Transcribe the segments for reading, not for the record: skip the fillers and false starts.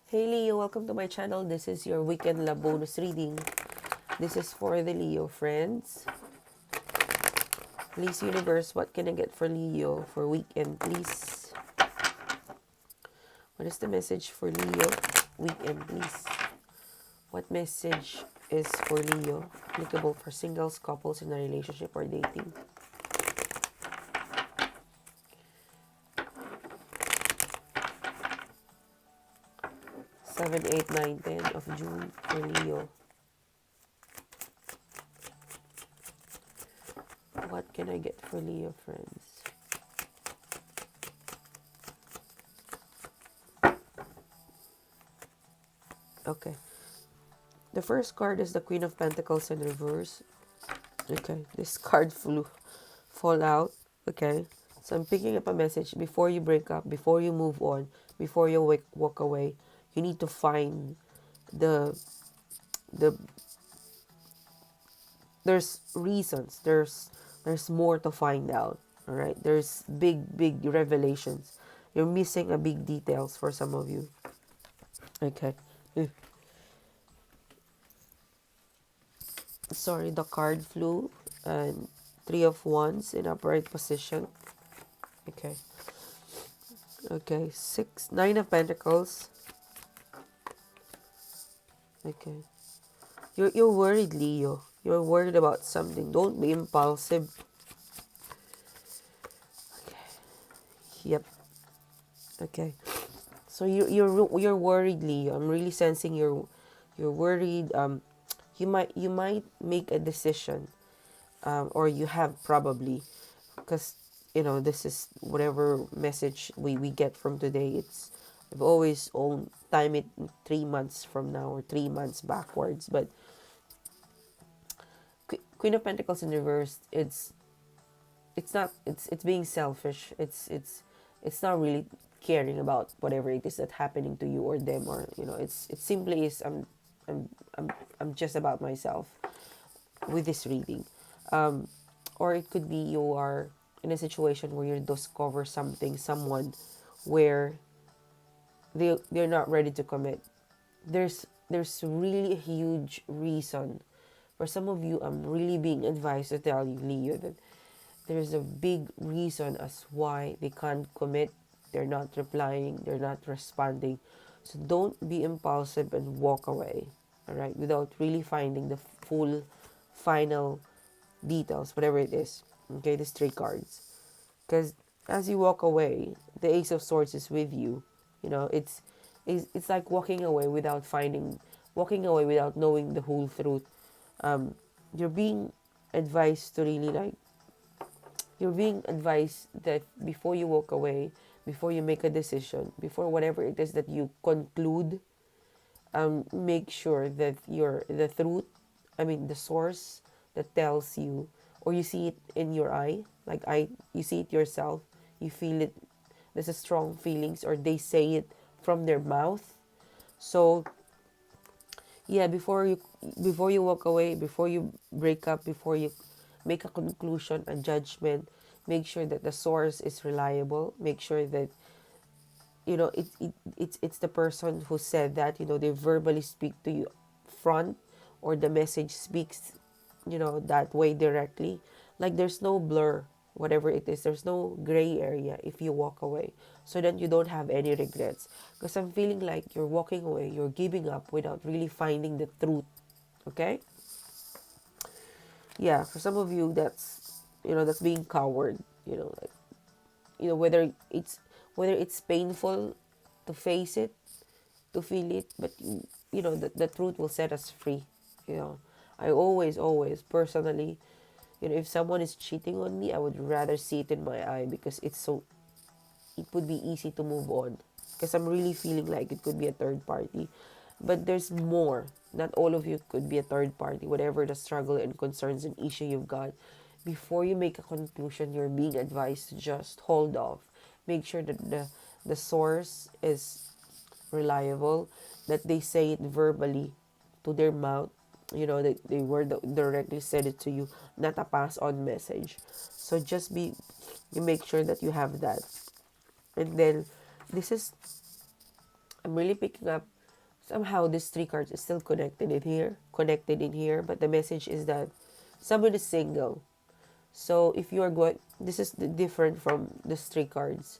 Hey Leo, welcome to my channel. This is your weekend love bonus reading. This is for the Leo friends. Please, universe, what can I get for Leo for weekend, please? What is the message for Leo weekend, please? What message is for Leo applicable for singles, couples in a relationship or dating? 7, 8, 9, 10 of June for Leo. What can I get for Leo friends? Okay. The first card is the Queen of Pentacles in reverse. Okay. This card fall out. Okay. So I'm picking up a message before you break up, before you move on, before you walk away. You need to find the the there's reasons. There's more to find out. All right. There's big revelations. You're missing a big details for some of you. Okay. Sorry, the card flew and 3 of Wands in upright position. Okay. Okay. 9 of Pentacles. Okay. You're worried, Leo. You're worried about something. Don't be impulsive. Yep. Okay. So you're worried, Leo. I'm really sensing you're worried. You might make a decision, or you have probably, because this is whatever message we get from today. I've always time it 3 months from now or 3 months backwards, but Queen of Pentacles in reverse, it's being selfish. It's not really caring about whatever it is that's happening to you or them, or it simply is I'm just about myself with this reading. Or it could be you are in a situation where you discover someone where they're not ready to commit. There's really a huge reason. For some of you, I'm really being advised to tell you, Leo, that there's a big reason as why they can't commit. They're not replying, they're not responding. So don't be impulsive and walk away, all right, without really finding the full final details, whatever it is. Okay, these 3 cards. Because as you walk away, the Ace of Swords is with you. It's like walking away without knowing the whole truth. You're being advised to really you're being advised that before you walk away, before you make a decision, before whatever it is that you conclude, make sure that the truth, the source that tells you, or you see it in your eye, you see it yourself, you feel it, there's a strong feelings, or they say it from their mouth. So yeah, before you walk away, before you break up, before you make a conclusion, a judgment, make sure that the source is reliable. Make sure that it's the person who said that, they verbally speak to you front, or the message speaks that way directly. Like, there's no blur, whatever it is, there's no gray area if you walk away, so that you don't have any regrets. Because I'm feeling like you're walking away, you're giving up without really finding the truth. Okay. Yeah, for some of you, that's being coward. Like, whether it's painful to face it, to feel it, but the truth will set us free. I always personally, if someone is cheating on me, I would rather see it in my eye, because it would be easy to move on, because I'm really feeling like it could be a third party. But there's more. Not all of you could be a third party. Whatever the struggle and concerns and issue you've got, before you make a conclusion, you're being advised to just hold off. Make sure that the source is reliable, that they say it verbally to their mouth, that they were directly said it to you, not a pass on message. So you make sure that you have that. And then this is I'm really picking up somehow these three cards is still connected in here, but the message is that someone is single. So if you are going, this is different from these three cards.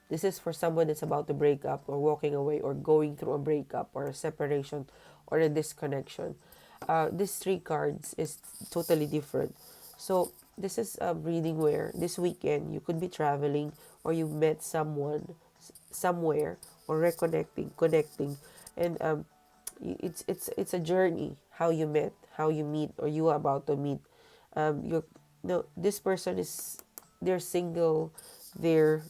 This is for someone that's about to break up or walking away or going through a breakup or a separation or a disconnection. These three cards is totally different. So this is a reading where this weekend you could be traveling or you met someone somewhere or reconnecting, connecting, and it's a journey. How you met, how you meet, or you are about to meet. You No, this person is, they're single, they're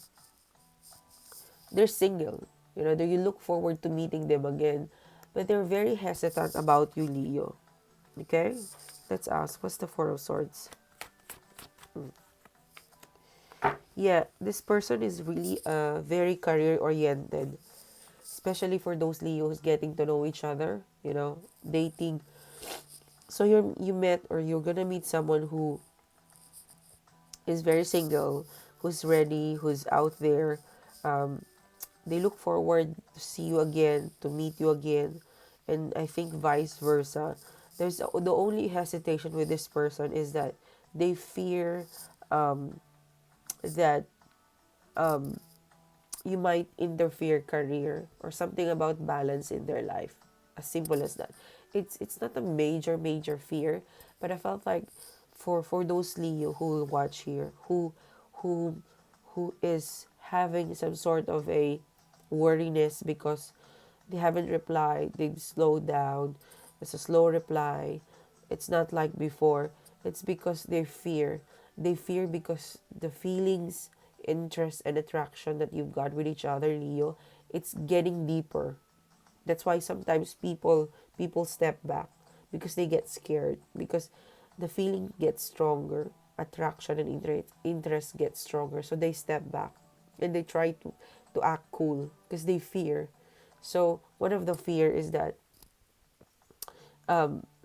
they're single. You look forward to meeting them again, but they're very hesitant about you, Leo. Okay, let's ask. What's the Four of Swords? Yeah, this person is really very career oriented, especially for those Leos getting to know each other. Dating. So you met or you're gonna meet someone who is very single, who's ready, who's out there. Um, they look forward to see you again, to meet you again, and I think vice versa. The only hesitation with this person is that they fear um, that you might interfere career or something about balance in their life. As simple as that. It's not a major fear, but I felt like for those Leo who will watch here, who who is having some sort of a worriness because they haven't replied, they've slowed down. It's a slow reply. It's not like before. It's because they fear. They fear because the feelings, interest, and attraction that you've got with each other, Leo, it's getting deeper. That's why sometimes people step back because they get scared, because the feeling gets stronger, attraction and interest gets stronger, so they step back and they try to act cool because they fear. So one of the fear is that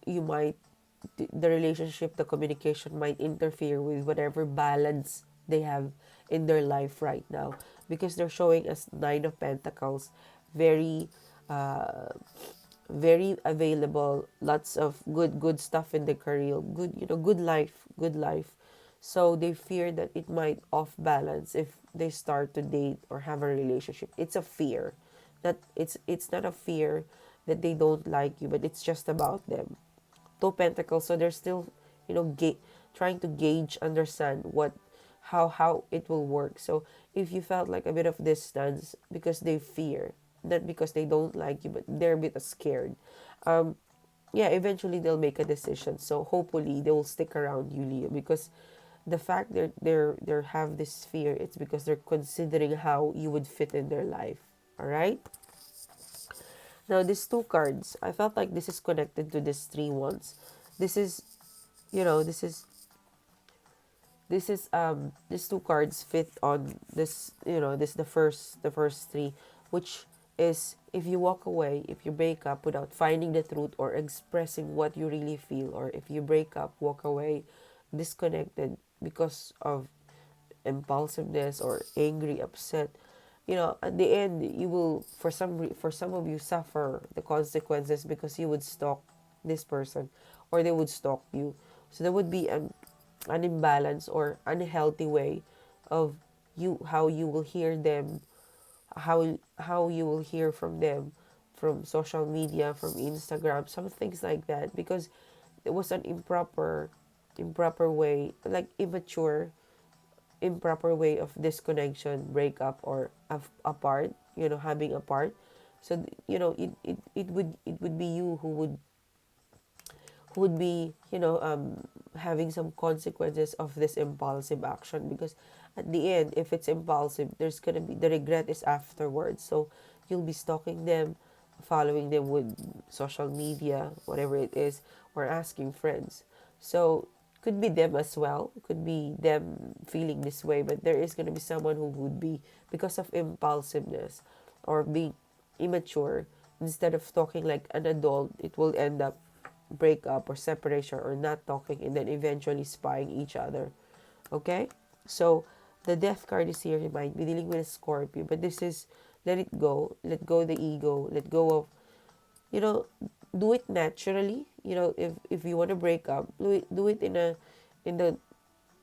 you might the relationship, the communication might interfere with whatever balance they have in their life right now, because they're showing us Nine of Pentacles, very uh, very available, lots of good stuff in the career, good life. So they fear that it might off balance if they start to date or have a relationship. It's a fear. That it's not a fear that they don't like you, but it's just about them. Two Pentacles, so they're still, trying to gauge, understand how it will work. So if you felt like a bit of distance because they fear, not because they don't like you, but they're a bit scared. Um, yeah, eventually they'll make a decision. So hopefully they will stick around you, Leo, because the fact they have this fear, it's because they're considering how you would fit in their life. All right. Now these two cards, I felt like this is connected to these three ones. This is, you know, these two cards fit on this, this the first three, which is if you walk away, if you break up without finding the truth or expressing what you really feel, or if you break up, walk away, disconnected because of impulsiveness or angry, upset, at the end you will, for some of you, suffer the consequences because you would stalk this person or they would stalk you. So there would be an imbalance or unhealthy way of how you will hear them, how you will hear from them, from social media, from Instagram, some things like that, because it was an improper way, like improper way of disconnection, breakup, or apart, having apart. So it would be you who would be, having some consequences of this impulsive action, because at the end, if it's impulsive, there's gonna be the regret is afterwards. So you'll be stalking them, following them with social media, whatever it is, or asking friends. So could be them as well, could be them feeling this way, but there is gonna be someone who would be, because of impulsiveness or being immature, instead of talking like an adult, it will end up breakup or separation or not talking, and then eventually spying each other. Okay? So the death card is here. You might be dealing with a Scorpio, but this is let it go. Let go the ego. Let go of. you know, do it naturally. You know, if you want to break up, do it in the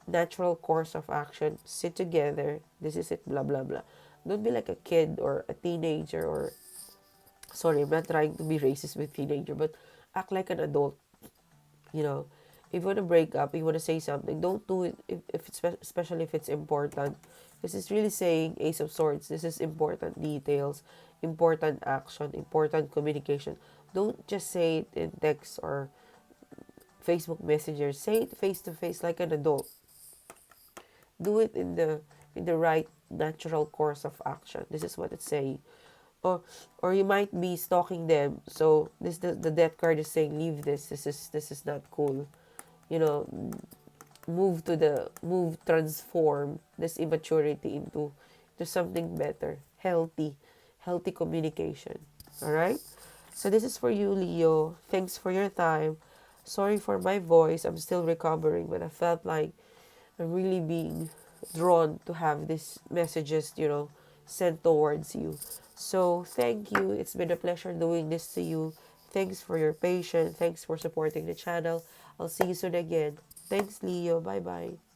natural course of action. Sit together. This is it. Blah blah blah. Don't be like a kid or a teenager or sorry, I'm not trying to be racist with teenager, but act like an adult. You know, if you want to break up, if you want to say something, don't do it if it's especially if it's important. This is really saying Ace of Swords. This is important details, important action, important communication. Don't just say it in text or Facebook Messenger. Say it face to face like an adult. Do it in the right natural course of action. This is what it's saying. Or you might be stalking them. So the death card is saying leave this. This is not cool. You know, transform this immaturity into something better, healthy communication. All right. So this is for you, Leo. Thanks for your time. Sorry for my voice. I'm still recovering, but I felt like I'm really being drawn to have these messages, sent towards you. So thank you. It's been a pleasure doing this to you. Thanks for your patience. Thanks for supporting the channel. I'll see you soon again. Thanks, Leo. Bye bye.